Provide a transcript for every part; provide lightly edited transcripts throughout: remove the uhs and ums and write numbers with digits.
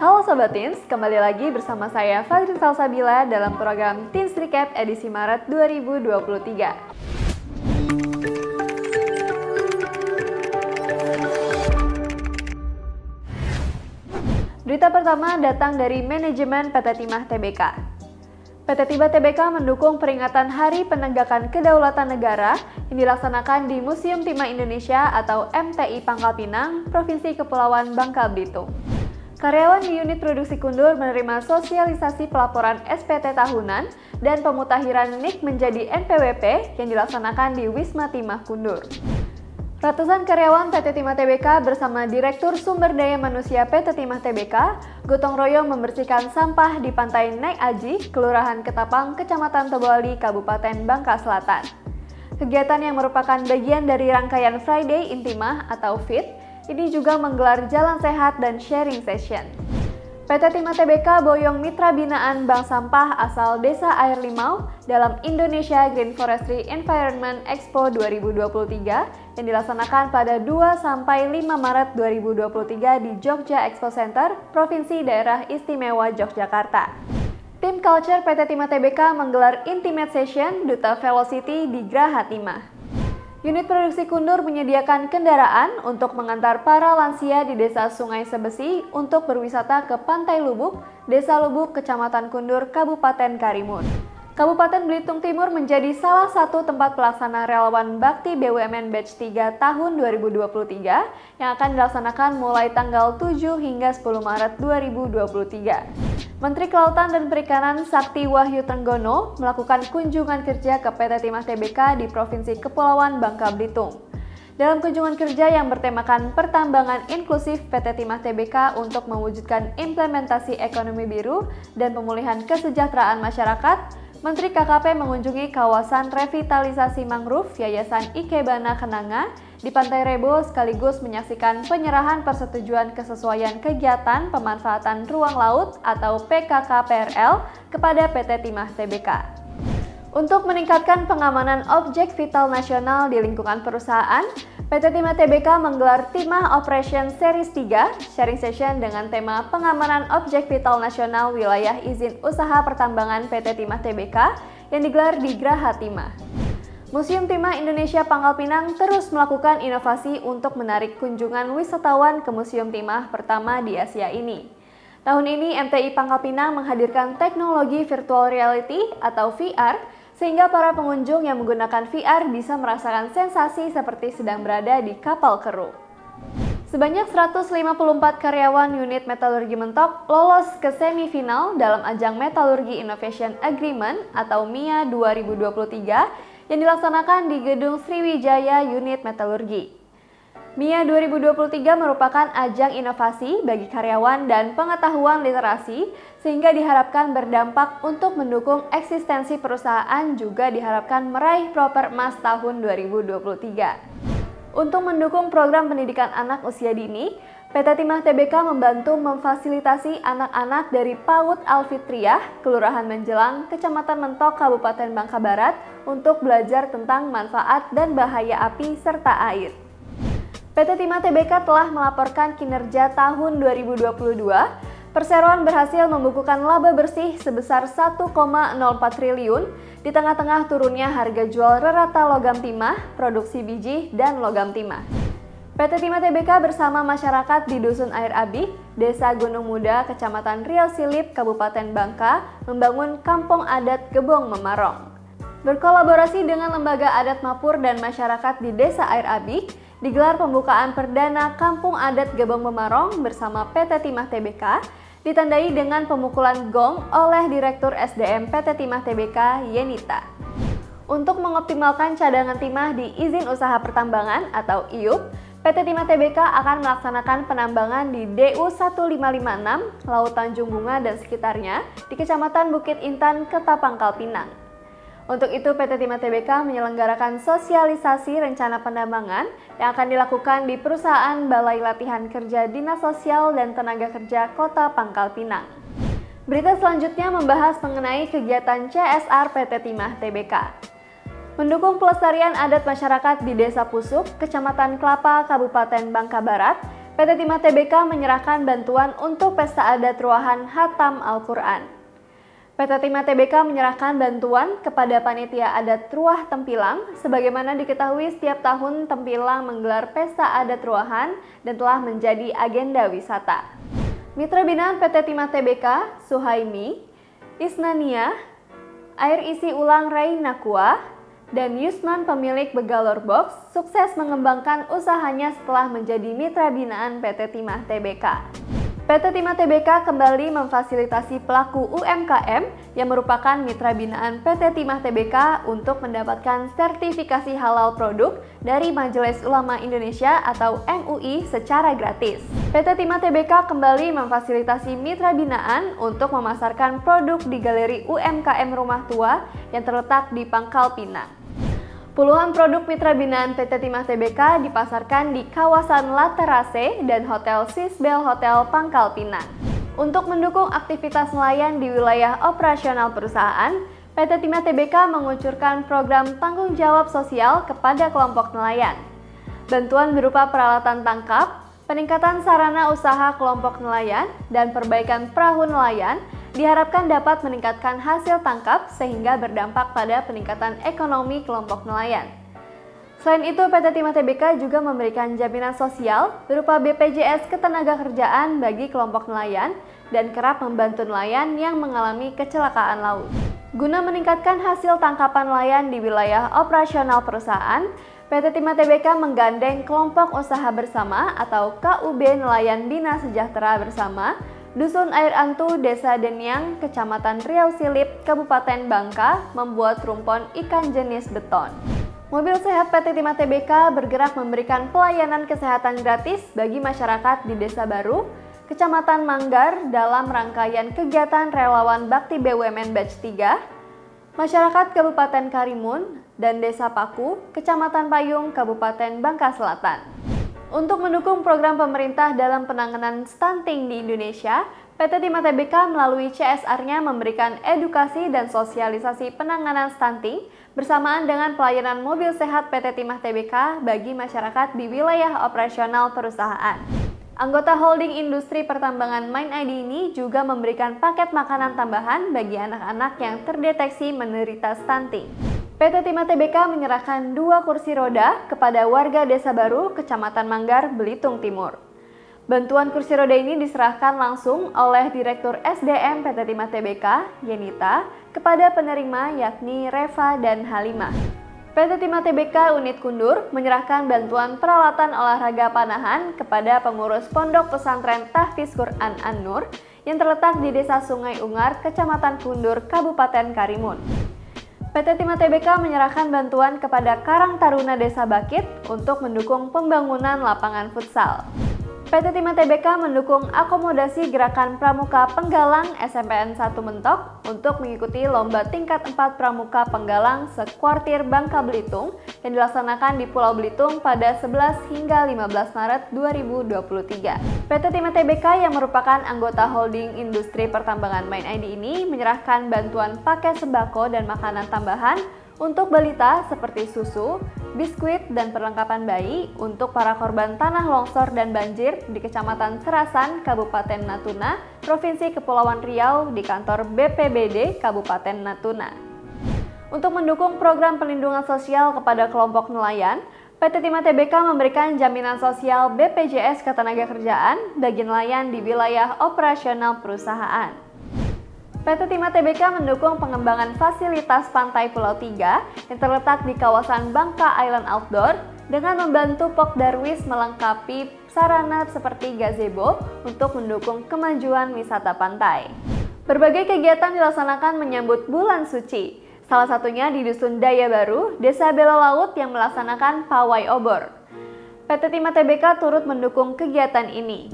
Halo Sobat Teens, kembali lagi bersama saya Fadrin Salsabila dalam program Teens Recap edisi Maret 2023. Berita pertama datang dari manajemen PT Timah Tbk. PT Timah Tbk mendukung peringatan Hari Penegakan Kedaulatan Negara yang dilaksanakan di Museum Timah Indonesia atau MTI Pangkal Pinang, Provinsi Kepulauan Bangka Belitung. Karyawan di unit produksi kundur menerima sosialisasi pelaporan SPT tahunan dan pemutakhiran NIK menjadi NPWP yang dilaksanakan di Wisma Timah Kundur. Ratusan karyawan PT Timah Tbk bersama Direktur Sumber Daya Manusia PT Timah Tbk gotong royong membersihkan sampah di Pantai Naik Aji, Kelurahan Ketapang, Kecamatan Tobuali, Kabupaten Bangka Selatan. Kegiatan yang merupakan bagian dari rangkaian Friday in Timah atau FIT, ini juga menggelar jalan sehat dan sharing session. PT Timah Tbk boyong mitra binaan Bank Sampah asal Desa Air Limau dalam Indonesia Green Forestry Environment Expo 2023 yang dilaksanakan pada 2-5 Maret 2023 di Jogja Expo Center, Provinsi Daerah Istimewa Yogyakarta. Tim Culture PT Timah Tbk menggelar Intimate Session Duta Velocity di Graha Timah. Unit produksi kundur menyediakan kendaraan untuk mengantar para lansia di Desa Sungai Sebesi untuk berwisata ke Pantai Lubuk, Desa Lubuk, Kecamatan Kundur, Kabupaten Karimun. Kabupaten Belitung Timur menjadi salah satu tempat pelaksana relawan bakti BUMN Batch 3 tahun 2023 yang akan dilaksanakan mulai tanggal 7 hingga 10 Maret 2023. Menteri Kelautan dan Perikanan Sakti Wahyu Trenggono melakukan kunjungan kerja ke PT Timah Tbk di Provinsi Kepulauan Bangka Belitung. Dalam kunjungan kerja yang bertemakan pertambangan inklusif PT Timah Tbk untuk mewujudkan implementasi ekonomi biru dan pemulihan kesejahteraan masyarakat, Menteri KKP mengunjungi kawasan revitalisasi mangrove Yayasan Ikebana Kenanga di Pantai Rebo sekaligus menyaksikan penyerahan persetujuan kesesuaian kegiatan pemanfaatan ruang laut atau PKK-PRL kepada PT Timah Tbk. Untuk meningkatkan pengamanan objek vital nasional di lingkungan perusahaan, PT Timah Tbk menggelar Timah Operation Series 3 sharing session dengan tema pengamanan objek vital nasional wilayah izin usaha pertambangan PT Timah Tbk yang digelar di Graha Timah. Museum Timah Indonesia Pangkal Pinang terus melakukan inovasi untuk menarik kunjungan wisatawan ke Museum Timah pertama di Asia ini. Tahun ini MTI Pangkal Pinang menghadirkan teknologi virtual reality atau VR sehingga para pengunjung yang menggunakan VR bisa merasakan sensasi seperti sedang berada di kapal kru. Sebanyak 154 karyawan unit metalurgi mentok lolos ke semifinal dalam ajang Metallurgi Innovation Agreement atau MIA 2023 yang dilaksanakan di Gedung Sriwijaya Unit Metalurgi. MIA 2023 merupakan ajang inovasi bagi karyawan dan pengetahuan literasi sehingga diharapkan berdampak untuk mendukung eksistensi perusahaan juga diharapkan meraih proper emas tahun 2023. Untuk mendukung program pendidikan anak usia dini, PT Timah Tbk membantu memfasilitasi anak-anak dari PAUD Alfitriah, Kelurahan Menjelang, Kecamatan Mentok, Kabupaten Bangka Barat untuk belajar tentang manfaat dan bahaya api serta air. PT Timah Tbk telah melaporkan kinerja tahun 2022. Perseroan berhasil membukukan laba bersih sebesar 1,04 triliun di tengah-tengah turunnya harga jual rata logam timah, produksi biji, dan logam timah. PT Timah Tbk bersama masyarakat di Dusun Air Abik, Desa Gunung Muda, Kecamatan Riau Silip, Kabupaten Bangka, membangun Kampung Adat Gebong Memarong. Berkolaborasi dengan Lembaga Adat Mapur dan masyarakat di Desa Air Abik, digelar pembukaan perdana Kampung Adat Gebong Memarong bersama PT Timah Tbk, ditandai dengan pemukulan gong oleh Direktur SDM PT Timah Tbk, Yenita. Untuk mengoptimalkan cadangan timah di izin usaha pertambangan atau IUP, PT Timah Tbk akan melaksanakan penambangan di DU 1556, Laut Tanjung Bunga dan sekitarnya di Kecamatan Bukit Intan, Ketapangkal Pinang. Untuk itu, PT Timah Tbk menyelenggarakan sosialisasi rencana penambangan yang akan dilakukan di perusahaan Balai Latihan Kerja Dinas Sosial dan Tenaga Kerja Kota Pangkal Pinang. Berita selanjutnya membahas mengenai kegiatan CSR PT Timah Tbk. Mendukung pelestarian adat masyarakat di Desa Pusuk, Kecamatan Kelapa, Kabupaten Bangka Barat, PT Timah TBK menyerahkan bantuan untuk pesta adat ruahan Hatam Al-Quran. PT Timah TBK menyerahkan bantuan kepada Panitia Adat Ruah Tempilang. Sebagaimana diketahui, setiap tahun Tempilang menggelar pesta adat ruahan dan telah menjadi agenda wisata. Mitra binaan PT Timah TBK, Suhaimi, Isnania, Air Isi Ulang Rai Nakua, dan Yusman pemilik Begalor Box sukses mengembangkan usahanya setelah menjadi mitra binaan PT Timah TBK. PT Timah TBK kembali memfasilitasi pelaku UMKM yang merupakan mitra binaan PT Timah TBK untuk mendapatkan sertifikasi halal produk dari Majelis Ulama Indonesia atau MUI secara gratis. PT Timah TBK kembali memfasilitasi mitra binaan untuk memasarkan produk di Galeri UMKM Rumah Tua yang terletak di Pangkal Pinang. Puluhan produk mitra binaan PT Timah TBK dipasarkan di kawasan La Terrace dan Hotel Sisbel Hotel Pangkal Pinang. Untuk mendukung aktivitas nelayan di wilayah operasional perusahaan, PT Timah TBK mengucurkan program tanggung jawab sosial kepada kelompok nelayan. Bantuan berupa peralatan tangkap, peningkatan sarana usaha kelompok nelayan, dan perbaikan perahu nelayan diharapkan dapat meningkatkan hasil tangkap sehingga berdampak pada peningkatan ekonomi kelompok nelayan. Selain itu, PT Timah TBK juga memberikan jaminan sosial berupa BPJS Ketenagakerjaan bagi kelompok nelayan dan kerap membantu nelayan yang mengalami kecelakaan laut. Guna meningkatkan hasil tangkapan nelayan di wilayah operasional perusahaan, PT Timah TBK menggandeng Kelompok Usaha Bersama atau KUB Nelayan Bina Sejahtera Bersama Dusun Air Antu, Desa Deniang, Kecamatan Riau Silip, Kabupaten Bangka, membuat rumpon ikan jenis beton. Mobil sehat PT Timah TBK bergerak memberikan pelayanan kesehatan gratis bagi masyarakat di Desa Baru, Kecamatan Manggar dalam rangkaian kegiatan relawan Bakti BUMN Batch 3, masyarakat Kabupaten Karimun, dan Desa Paku, Kecamatan Payung, Kabupaten Bangka Selatan. Untuk mendukung program pemerintah dalam penanganan stunting di Indonesia, PT Timah TBK melalui CSR-nya memberikan edukasi dan sosialisasi penanganan stunting bersamaan dengan pelayanan mobil sehat PT Timah TBK bagi masyarakat di wilayah operasional perusahaan. Anggota holding industri pertambangan Mind ID ini juga memberikan paket makanan tambahan bagi anak-anak yang terdeteksi menderita stunting. PT Timah TBK menyerahkan 2 kursi roda kepada warga Desa Baru, Kecamatan Manggar, Belitung Timur. Bantuan kursi roda ini diserahkan langsung oleh Direktur SDM PT Timah TBK, Yenita, kepada penerima yakni Reva dan Halimah. PT Timah TBK Unit Kundur menyerahkan bantuan peralatan olahraga panahan kepada pengurus Pondok Pesantren Tahfiz Quran An-Nur yang terletak di Desa Sungai Ungar, Kecamatan Kundur, Kabupaten Karimun. PT Timah TBK menyerahkan bantuan kepada Karang Taruna Desa Bakit untuk mendukung pembangunan lapangan futsal. PT Timah TBK mendukung akomodasi gerakan Pramuka Penggalang SMPN 1 Mentok untuk mengikuti lomba tingkat 4 Pramuka Penggalang sekuartir Bangka Belitung yang dilaksanakan di Pulau Belitung pada 11 hingga 15 Maret 2023. PT Timah TBK yang merupakan anggota holding industri pertambangan Mind ID ini menyerahkan bantuan paket sembako dan makanan tambahan untuk balita seperti susu, biskuit, dan perlengkapan bayi untuk para korban tanah longsor dan banjir di Kecamatan Serasan, Kabupaten Natuna, Provinsi Kepulauan Riau di kantor BPBD Kabupaten Natuna. Untuk mendukung program perlindungan sosial kepada kelompok nelayan, PT Timah TBK memberikan jaminan sosial BPJS Ketenagakerjaan bagi nelayan di wilayah operasional perusahaan. PT Timah TBK mendukung pengembangan fasilitas Pantai Pulau Tiga yang terletak di kawasan Bangka Island Outdoor dengan membantu Pok Darwis melengkapi sarana seperti gazebo untuk mendukung kemajuan wisata pantai. Berbagai kegiatan dilaksanakan menyambut bulan suci, salah satunya di Dusun Daya Baru, Desa Belo Laut yang melaksanakan pawai obor. PT Timah TBK turut mendukung kegiatan ini.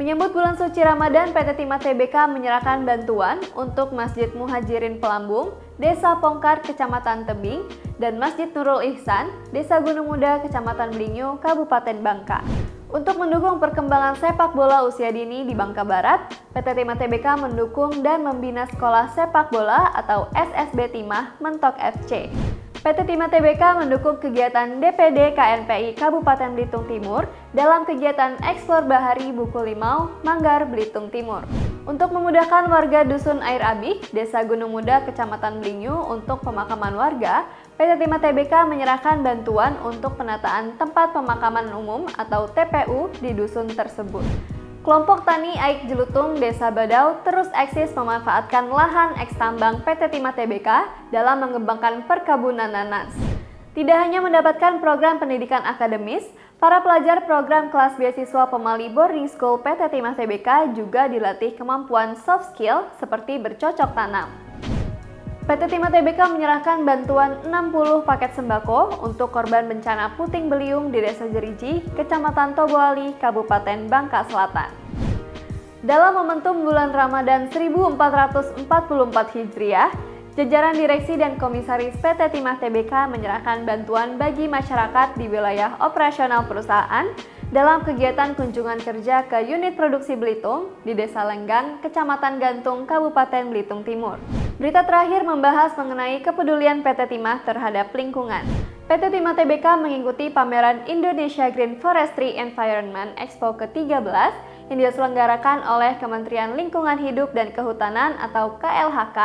Menyambut bulan suci Ramadan, PT Timah TBK menyerahkan bantuan untuk Masjid Muhajirin Pelambung, Desa Pongkar, Kecamatan Tebing, dan Masjid Nurul Ihsan, Desa Gunung Muda, Kecamatan Belinyu, Kabupaten Bangka. Untuk mendukung perkembangan sepak bola usia dini di Bangka Barat, PT Timah TBK mendukung dan membina Sekolah Sepak Bola atau SSB Timah Mentok FC. PT Timah Tbk mendukung kegiatan DPD KNPI Kabupaten Belitung Timur dalam kegiatan Eksplor Bahari Buku Limau, Manggar, Belitung Timur. Untuk memudahkan warga Dusun Air Abih, Desa Gunung Muda, Kecamatan Blinyu untuk pemakaman warga, PT Timah Tbk menyerahkan bantuan untuk penataan tempat pemakaman umum atau TPU di dusun tersebut. Kelompok Tani Aik Jelutung Desa Badau terus eksis memanfaatkan lahan eks tambang PT Timah Tbk dalam mengembangkan perkebunan nanas. Tidak hanya mendapatkan program pendidikan akademis, para pelajar program kelas beasiswa pemali boarding school PT Timah Tbk juga dilatih kemampuan soft skill seperti bercocok tanam. PT Timah Tbk menyerahkan bantuan 60 paket sembako untuk korban bencana puting beliung di Desa Jeriji, Kecamatan Toboali, Kabupaten Bangka Selatan. Dalam momentum bulan Ramadan 1444 Hijriah, jajaran direksi dan komisaris PT Timah Tbk menyerahkan bantuan bagi masyarakat di wilayah operasional perusahaan dalam kegiatan kunjungan kerja ke unit produksi Belitung di Desa Lenggang, Kecamatan Gantung, Kabupaten Belitung Timur. Berita terakhir membahas mengenai kepedulian PT Timah terhadap lingkungan. PT Timah Tbk mengikuti pameran Indonesia Green Forestry Environment Expo ke-13 yang diselenggarakan oleh Kementerian Lingkungan Hidup dan Kehutanan atau KLHK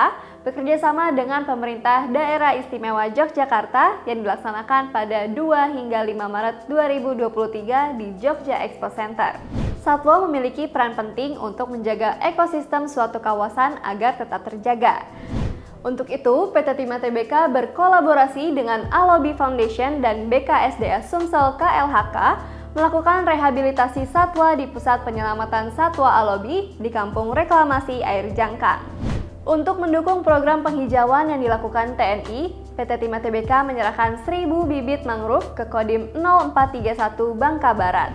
bekerjasama dengan pemerintah Daerah Istimewa Yogyakarta yang dilaksanakan pada 2 hingga 5 Maret 2023 di Jogja Expo Center. Satwa memiliki peran penting untuk menjaga ekosistem suatu kawasan agar tetap terjaga. Untuk itu, PT Timah Tbk berkolaborasi dengan Alobi Foundation dan BKSDA Sumsel KLHK melakukan rehabilitasi satwa di Pusat Penyelamatan Satwa Alobi di Kampung Reklamasi Air Jangkang. Untuk mendukung program penghijauan yang dilakukan TNI, PT Timah Tbk menyerahkan 1000 bibit mangrove ke Kodim 0431 Bangka Barat.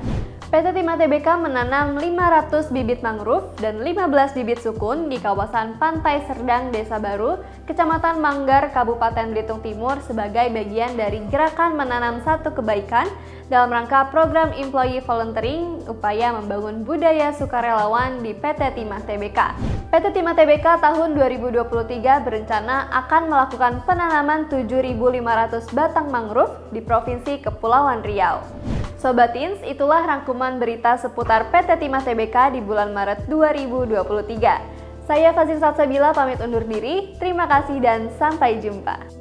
PT Timah Tbk menanam 500 bibit mangrove dan 15 bibit sukun di kawasan Pantai Serdang, Desa Baru, Kecamatan Manggar, Kabupaten Belitung Timur sebagai bagian dari gerakan menanam satu kebaikan dalam rangka program Employee Volunteering, upaya membangun budaya sukarelawan di PT Timah Tbk. PT Timah Tbk tahun 2023 berencana akan melakukan penanaman 7.500 batang mangrove di Provinsi Kepulauan Riau. Sobat Teens, itulah rangkuman berita seputar PT Timah Tbk di bulan Maret 2023. Saya Fazil Salsabila pamit undur diri, terima kasih dan sampai jumpa.